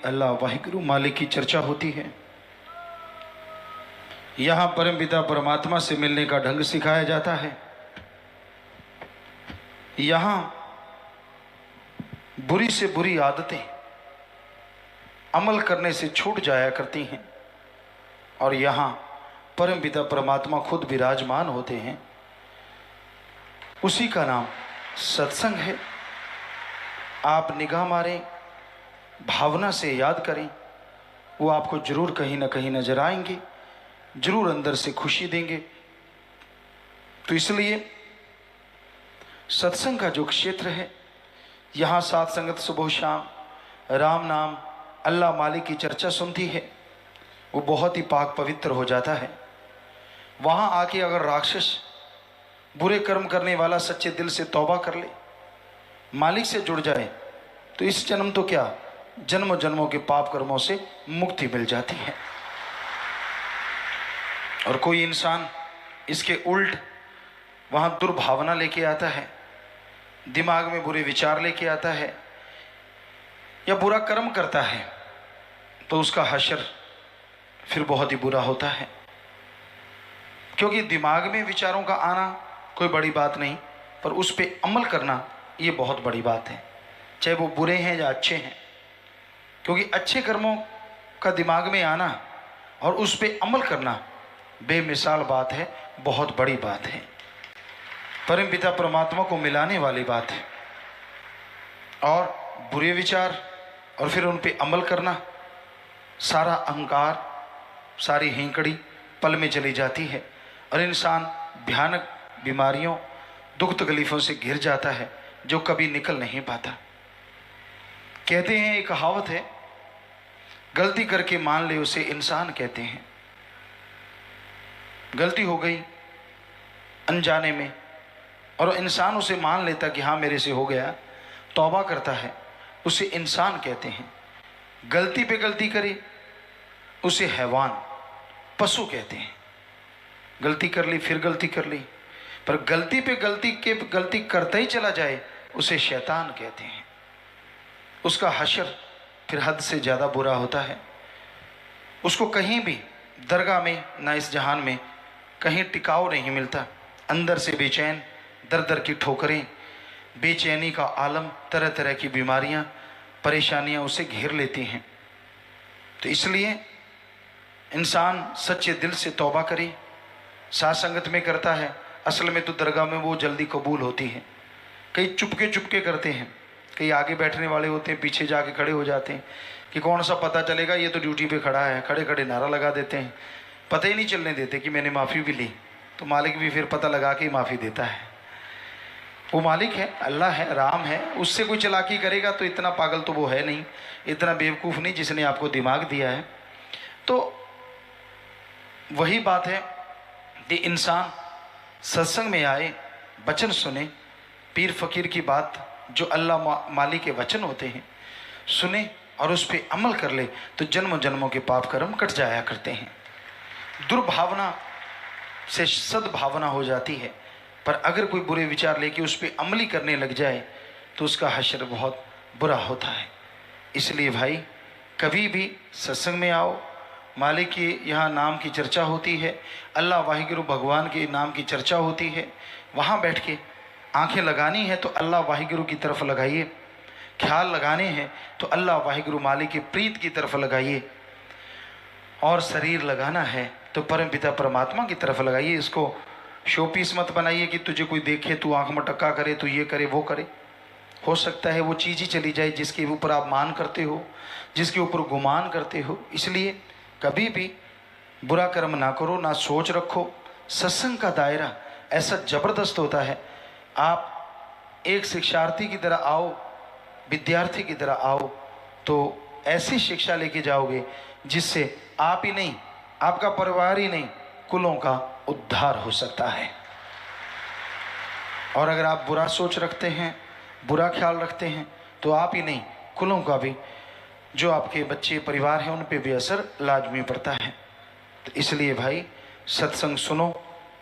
अल्लाह वाहिगुरु मालिक की चर्चा होती है। यहाँ परम पिता परमात्मा से मिलने का ढंग सिखाया जाता है। यहाँ बुरी से बुरी आदतें अमल करने से छूट जाया करती हैं और यहाँ परम पिता परमात्मा खुद विराजमान होते हैं। उसी का नाम सत्संग है। आप निगाह मारें, भावना से याद करें, वो आपको जरूर कहीं ना कहीं नजर आएंगे, जरूर अंदर से खुशी देंगे। तो इसलिए सत्संग का जो क्षेत्र है, यहाँ साथ संगत सुबह शाम राम नाम अल्लाह मालिक की चर्चा सुनती है, वो बहुत ही पाक पवित्र हो जाता है। वहाँ आके अगर राक्षस बुरे कर्म करने वाला सच्चे दिल से तौबा कर ले, मालिक से जुड़ जाए, तो इस जन्म तो क्या, जन्मों जन्मों के पाप कर्मों से मुक्ति मिल जाती है। और कोई इंसान इसके उल्ट वहाँ दुर्भावना लेके आता है, दिमाग में बुरे विचार लेके आता है या बुरा कर्म करता है, तो उसका हशर फिर बहुत ही बुरा होता है। क्योंकि दिमाग में विचारों का आना कोई बड़ी बात नहीं, पर उस पर अमल करना ये बहुत बड़ी बात है, चाहे वो बुरे हैं या अच्छे हैं। क्योंकि अच्छे कर्मों का दिमाग में आना और उस पर अमल करना बेमिसाल बात है, बहुत बड़ी बात है, परम पिता परमात्मा को मिलाने वाली बात है। और बुरे विचार और फिर उन पे अमल करना, सारा अहंकार, सारी हिंकड़ी पल में चली जाती है और इंसान भयानक बीमारियों, दुख तकलीफ़ों से घिर जाता है, जो कभी निकल नहीं पाता। कहते हैं, एक कहावत है, गलती करके मान ले उसे इंसान कहते हैं। गलती हो गई अनजाने में और इंसान उसे मान लेता कि हाँ मेरे से हो गया, तौबा करता है, उसे इंसान कहते हैं। गलती पे गलती करे उसे हैवान, पशु कहते हैं। गलती कर ली फिर गलती कर ली, पर गलती पे गलती करता ही चला जाए, उसे शैतान कहते हैं। उसका हशर फिर हद से ज़्यादा बुरा होता है। उसको कहीं भी दरगाह में ना इस जहान में कहीं टिकाव नहीं मिलता। अंदर से बेचैन, दर दर की ठोकरें, बेचैनी का आलम, तरह तरह की बीमारियां, परेशानियां उसे घेर लेती हैं। तो इसलिए इंसान सच्चे दिल से तौबा करे, साथ संगत में करता है, असल में तो दरगाह में वो जल्दी कबूल होती है। कई चुपके चुपके करते हैं, कई आगे बैठने वाले होते हैं, पीछे जाके खड़े हो जाते हैं कि कौन सा पता चलेगा, ये तो ड्यूटी पे खड़ा है। खड़े खड़े नारा लगा देते हैं, पता ही नहीं चलने देते कि मैंने माफ़ी भी ली। तो मालिक भी फिर पता लगा के ही माफ़ी देता है। वो मालिक है, अल्लाह है, राम है, उससे कोई चालाकी करेगा तो इतना पागल तो वो है नहीं, इतना बेवकूफ़ नहीं जिसने आपको दिमाग दिया है। तो वही बात है कि इंसान सत्संग में आए, वचन सुने, पीर फकीर की बात जो अल्लाह मालिक के वचन होते हैं सुने और उस पर अमल कर ले, तो जन्मों जन्मों के पाप कर्म कट जाया करते हैं। दुर्भावना से सद्भावना हो जाती है, पर अगर कोई बुरे विचार लेके उस पर अमली करने लग जाए तो उसका हश्र बहुत बुरा होता है। इसलिए भाई, कभी भी सत्संग में आओ, मालिक के यहाँ नाम की चर्चा होती है, अल्लाह वाहिगुरु भगवान के नाम की चर्चा होती है, वहाँ बैठ के आंखें लगानी है तो अल्लाह वाहिगुरु की तरफ लगाइए, ख्याल लगाने हैं तो अल्लाह वाहिगुरु मालिक की प्रीत की तरफ लगाइए, और शरीर लगाना है तो परम पिता परमात्मा की तरफ लगाइए। इसको शोपीस मत बनाइए कि तुझे कोई देखे, तू आंख मटक्का करे, तू ये करे वो करे। हो सकता है वो चीज़ ही चली जाए जिसके ऊपर आप मान करते हो, जिसके ऊपर गुमान करते हो। इसलिए कभी भी बुरा कर्म ना करो, ना सोच रखो। सत्संग का दायरा ऐसा ज़बरदस्त होता है, आप एक शिक्षार्थी की तरह आओ, विद्यार्थी की तरह आओ, तो ऐसी शिक्षा लेके जाओगे जिससे आप ही नहीं, आपका परिवार ही नहीं, कुलों का उद्धार हो सकता है। और अगर आप बुरा सोच रखते हैं, बुरा ख्याल रखते हैं, तो आप ही नहीं, कुलों का भी, जो आपके बच्चे परिवार हैं, उन पे भी असर लाजमी पड़ता है। तो इसलिए भाई, सत्संग सुनो,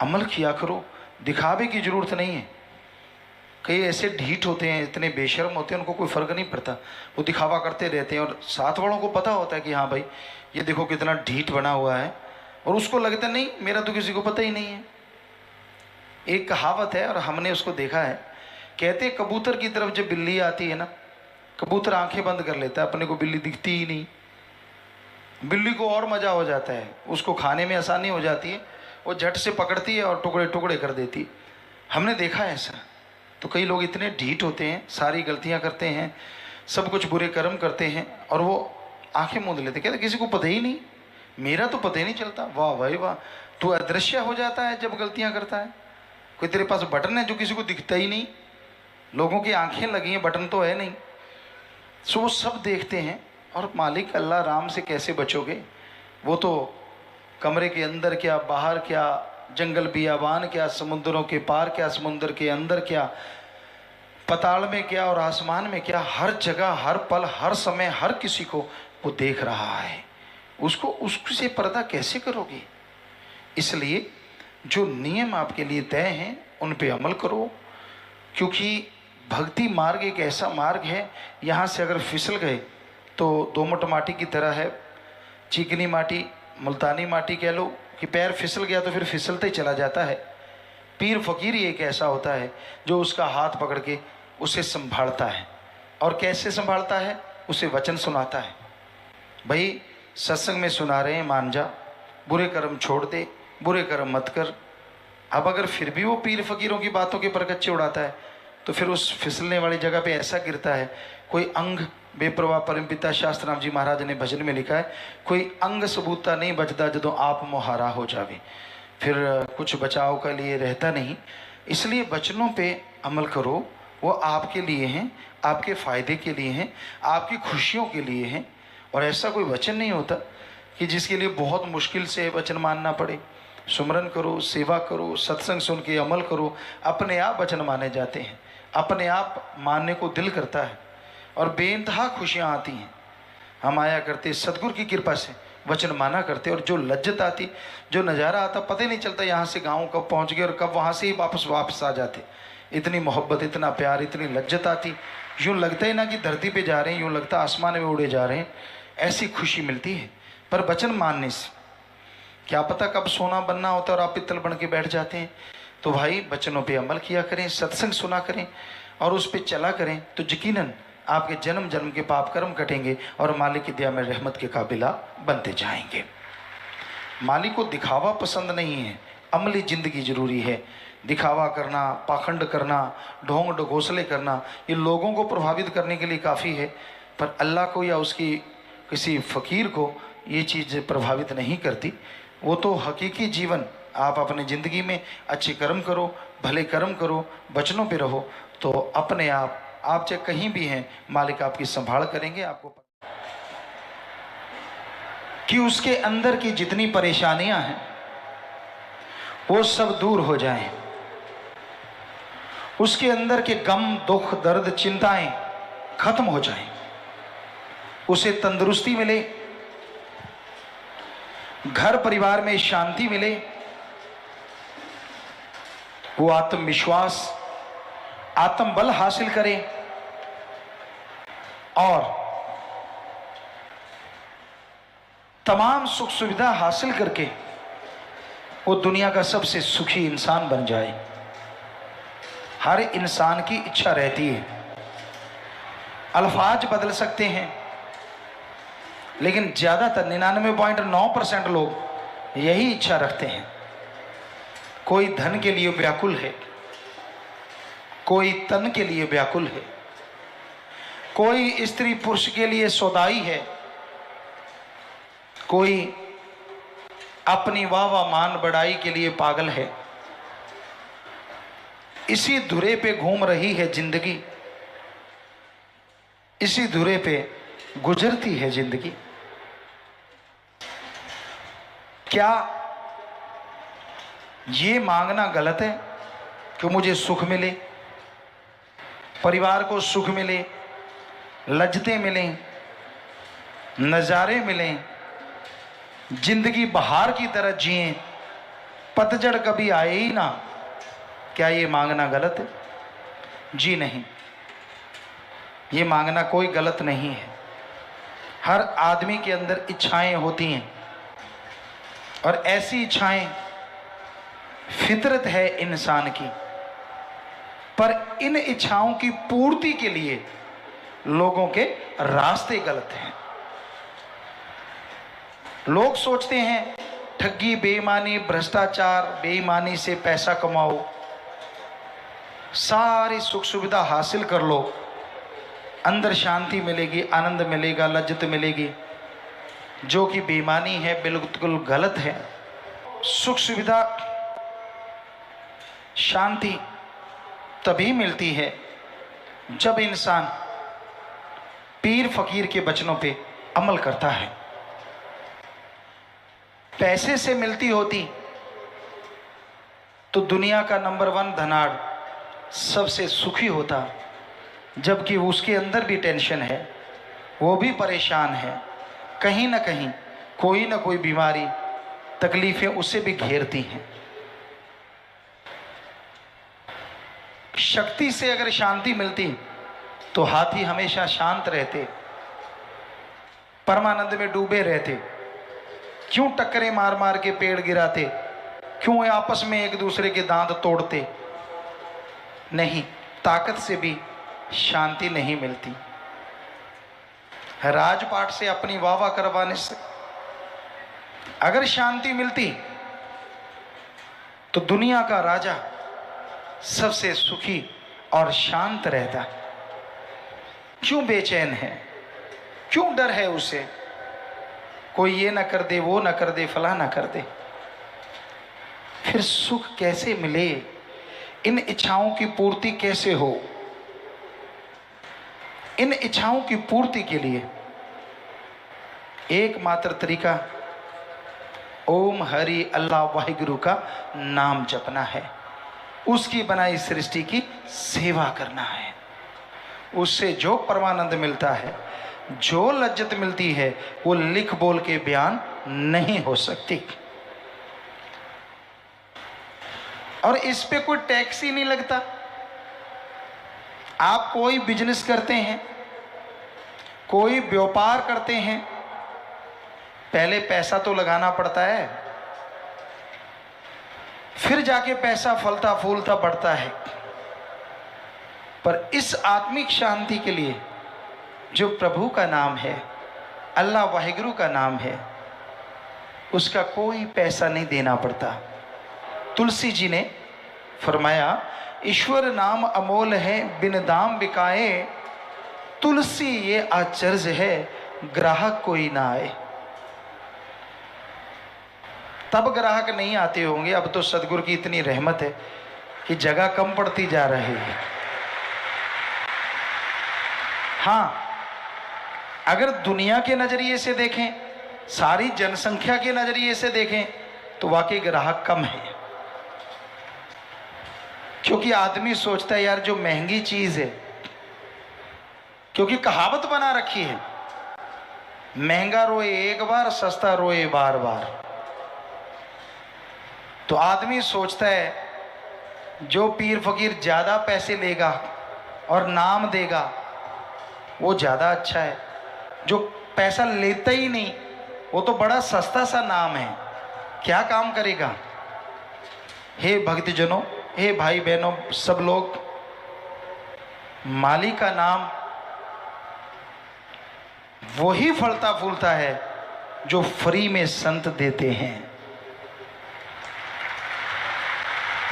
अमल किया करो, दिखावे की ज़रूरत नहीं है। कई ऐसे ढीठ होते हैं, इतने बेशर्म होते हैं, उनको कोई फ़र्क नहीं पड़ता, वो दिखावा करते रहते हैं। और साथ वालों को पता होता है कि हाँ भाई ये देखो कितना ढीठ बना हुआ है, और उसको लगता नहीं मेरा तो किसी को पता ही नहीं है। एक कहावत है और हमने उसको देखा है, कहते हैं कबूतर की तरफ जब बिल्ली आती है ना, कबूतर आंखें बंद कर लेता है, अपने को बिल्ली दिखती ही नहीं। बिल्ली को और मज़ा हो जाता है, उसको खाने में आसानी हो जाती है, वो झट से पकड़ती है और टुकड़े टुकड़े कर देती है। हमने देखा है ऐसा। तो कई लोग इतने ढीठ होते हैं, सारी गलतियां करते हैं, सब कुछ बुरे कर्म करते हैं, और वो आंखें मूंद लेते, कहते किसी को पता ही नहीं, मेरा तो पता ही नहीं चलता। वाह भाई वाह, तू अदृश्य हो जाता है जब गलतियां करता है। कोई तेरे पास बटन है जो किसी को दिखता ही नहीं, लोगों की आंखें लगी हैं, बटन तो है नहीं। सो वो सब देखते हैं, और मालिक अल्लाह राम से कैसे बचोगे? वो तो कमरे के अंदर क्या, बाहर क्या, जंगल बियाबान क्या, समुद्रों के पार क्या, समुद्र के अंदर क्या, पताल में क्या और आसमान में क्या, हर जगह, हर पल, हर समय, हर किसी को वो देख रहा है। उसको उससे पर्दा कैसे करोगे? इसलिए जो नियम आपके लिए तय हैं उन पे अमल करो, क्योंकि भक्ति मार्ग एक ऐसा मार्ग है, यहाँ से अगर फिसल गए तो दोमट माटी की तरह है, चिकनी माटी, मुल्तानी माटी कह लो, कि पैर फिसल गया तो फिर फिसलते ही चला जाता है। पीर फकीर ही एक ऐसा होता है जो उसका हाथ पकड़ के उसे संभालता है। और कैसे संभालता है? उसे वचन सुनाता है, भाई सत्संग में सुना रहे हैं, मान जा, बुरे कर्म छोड़ दे, बुरे कर्म मत कर। अब अगर फिर भी वो पीर फकीरों की बातों के परकच्चे उड़ाता है तो फिर उस फिसलने वाली जगह पे ऐसा गिरता है, कोई अंग बेप्रवाह परमपिता शास्त्रनाम जी महाराज ने भजन में लिखा है, कोई अंग सबूता नहीं बचता जदों आप मोहारा हो जावे, फिर कुछ बचाव का लिए रहता नहीं। इसलिए वचनों पे अमल करो, वो आपके लिए हैं, आपके फ़ायदे के लिए हैं, आपकी खुशियों के लिए हैं। और ऐसा कोई वचन नहीं होता कि जिसके लिए बहुत मुश्किल से वचन मानना पड़े। सुमरन करो, सेवा करो, सत्संग सुन के अमल करो, अपने आप वचन माने जाते हैं, अपने आप मानने को दिल करता है और बेइंतहा खुशियाँ आती हैं। हम आया करते सदगुरु की कृपा से, वचन माना करते, और जो लज्जत आती, जो नज़ारा आता, पता ही नहीं चलता यहाँ से गाँव कब पहुँच गए और कब वहाँ से ही वापस आ जाते। इतनी मोहब्बत, इतना प्यार, इतनी लज्जत आती, यूँ लगता ही ना कि धरती पे जा रहे हैं, यूँ लगता आसमान में उड़े जा रहे हैं, ऐसी खुशी मिलती है। पर वचन मानने से क्या पता कब सोना बनना होता है और आप पित्तल बन के बैठ जाते हैं। तो भाई वचनों पे अमल किया करें, सत्संग सुना करें और उस पे चला करें, तो यकीनन आपके जन्म जन्म के पाप कर्म कटेंगे और मालिक की दया में रहमत के काबिला बनते जाएंगे। मालिक को दिखावा पसंद नहीं है, अमली जिंदगी जरूरी है। दिखावा करना, पाखंड करना, ढोंग ढकोसले करना, ये लोगों को प्रभावित करने के लिए काफ़ी है, पर अल्लाह को या उसकी किसी फ़कीर को ये चीज़ प्रभावित नहीं करती। वो तो हकीकी जीवन, आप अपनी ज़िंदगी में अच्छे कर्म करो, भले कर्म करो, वचनों पे रहो, तो अपने आप चाहे कहीं भी हैं, मालिक आपकी संभाल करेंगे। आपको कि उसके अंदर की जितनी परेशानियां हैं वो सब दूर हो जाएं, उसके अंदर के गम, दुख, दर्द, चिंताएं खत्म हो जाएं, उसे तंदुरुस्ती मिले, घर परिवार में शांति मिले, वो आत्मविश्वास, आत्मबल हासिल करे और तमाम सुख सुविधा हासिल करके वो दुनिया का सबसे सुखी इंसान बन जाए। हर इंसान की इच्छा रहती है, अल्फाज बदल सकते हैं, लेकिन ज़्यादातर 99.9% लोग यही इच्छा रखते हैं। कोई धन के लिए व्याकुल है, कोई तन के लिए व्याकुल है, कोई स्त्री पुरुष के लिए सौदाई है, कोई अपनी वाह मान बढ़ाई के लिए पागल है। इसी धुरे पे घूम रही है जिंदगी, इसी धुरे पे गुजरती है जिंदगी। क्या ये मांगना गलत है कि मुझे सुख मिले, परिवार को सुख मिले, लज्जतें मिलें, नज़ारे मिलें, जिंदगी बहार की तरह जिएं, पतझड़ कभी आए ही ना? क्या ये मांगना गलत है? जी नहीं, ये मांगना कोई गलत नहीं है। हर आदमी के अंदर इच्छाएं होती हैं और ऐसी इच्छाएं फितरत है इंसान की, पर इन इच्छाओं की पूर्ति के लिए लोगों के रास्ते गलत हैं। लोग सोचते हैं ठगी, बेईमानी, भ्रष्टाचार, बेईमानी से पैसा कमाओ, सारी सुख सुविधा हासिल कर लो, अंदर शांति मिलेगी, आनंद मिलेगा, लज्जत मिलेगी, जो कि बेईमानी है, बिल्कुल गलत है। सुख सुविधा, शांति तभी मिलती है जब इंसान पीर फकीर के वचनों पे अमल करता है। पैसे से मिलती होती तो दुनिया का नंबर 1 धनाढ़ सबसे सुखी होता, जबकि उसके अंदर भी टेंशन है, वो भी परेशान है, कहीं ना कहीं कोई ना कोई बीमारी, तकलीफें उसे भी घेरती हैं। शक्ति से अगर शांति मिलती तो हाथी हमेशा शांत रहते, परमानंद में डूबे रहते। क्यों टक्करें मार मार के पेड़ गिराते, क्यों आपस में एक दूसरे के दांत तोड़ते? नहीं, ताकत से भी शांति नहीं मिलती। राजपाट से अपनी वाह करवाने से अगर शांति मिलती तो दुनिया का राजा सबसे सुखी और शांत रहता। क्यों बेचैन है, क्यों डर है उसे? कोई ये ना कर दे, वो ना कर दे, फला ना कर दे। फिर सुख कैसे मिले? इन इच्छाओं की पूर्ति कैसे हो? इन इच्छाओं की पूर्ति के लिए एकमात्र तरीका ओम हरि अल्लाह वाहिगुरु का नाम जपना है, उसकी बनाई सृष्टि की सेवा करना है। उससे जो परमानंद मिलता है, जो लज्जत मिलती है, वो लिख बोल के बयान नहीं हो सकती। और इस पे कोई टैक्स ही नहीं लगता। आप कोई बिजनेस करते हैं, कोई व्यापार करते हैं, पहले पैसा तो लगाना पड़ता है, फिर जाके पैसा फलता फूलता बढ़ता है। पर इस आत्मिक शांति के लिए जो प्रभु का नाम है, अल्लाह वाहिगुरु का नाम है, उसका कोई पैसा नहीं देना पड़ता। तुलसी जी ने फरमाया, ईश्वर नाम अमोल है, बिन दाम बिकाए, तुलसी ये आचर्य है, ग्राहक कोई ना आए। तब ग्राहक नहीं आते होंगे, अब तो सदगुरु की इतनी रहमत है कि जगह कम पड़ती जा रही है। हाँ, अगर दुनिया के नजरिए से देखें, सारी जनसंख्या के नजरिए से देखें, तो वाकई ग्राहक कम है। क्योंकि आदमी सोचता है यार जो महंगी चीज है, क्योंकि कहावत बना रखी है, महंगा रोए एक बार, सस्ता रोए बार बार। तो आदमी सोचता है जो पीर फकीर ज्यादा पैसे लेगा और नाम देगा वो ज्यादा अच्छा है। जो पैसा लेता ही नहीं, वो तो बड़ा सस्ता सा नाम है, क्या काम करेगा? हे भक्तजनों, हे भाई बहनों, सब लोग, माली का नाम वही फलता फूलता है जो फ्री में संत देते हैं।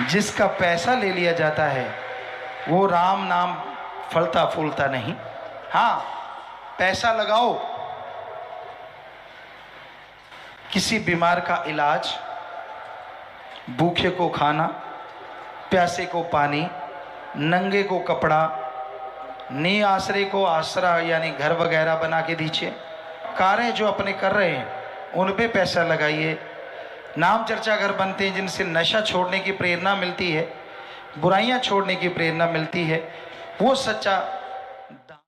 जिसका पैसा ले लिया जाता है वो राम नाम फलता फूलता नहीं। हाँ, पैसा लगाओ, किसी बीमार का इलाज, भूखे को खाना, प्यासे को पानी, नंगे को कपड़ा, नी आश्रय को आसरा यानी घर वगैरह बना के दीजिए। कार्य जो अपने कर रहे हैं उन पे पैसा लगाइए। नाम चर्चा घर बनते हैं जिनसे नशा छोड़ने की प्रेरणा मिलती है, बुराइयां छोड़ने की प्रेरणा मिलती है, वो सच्चा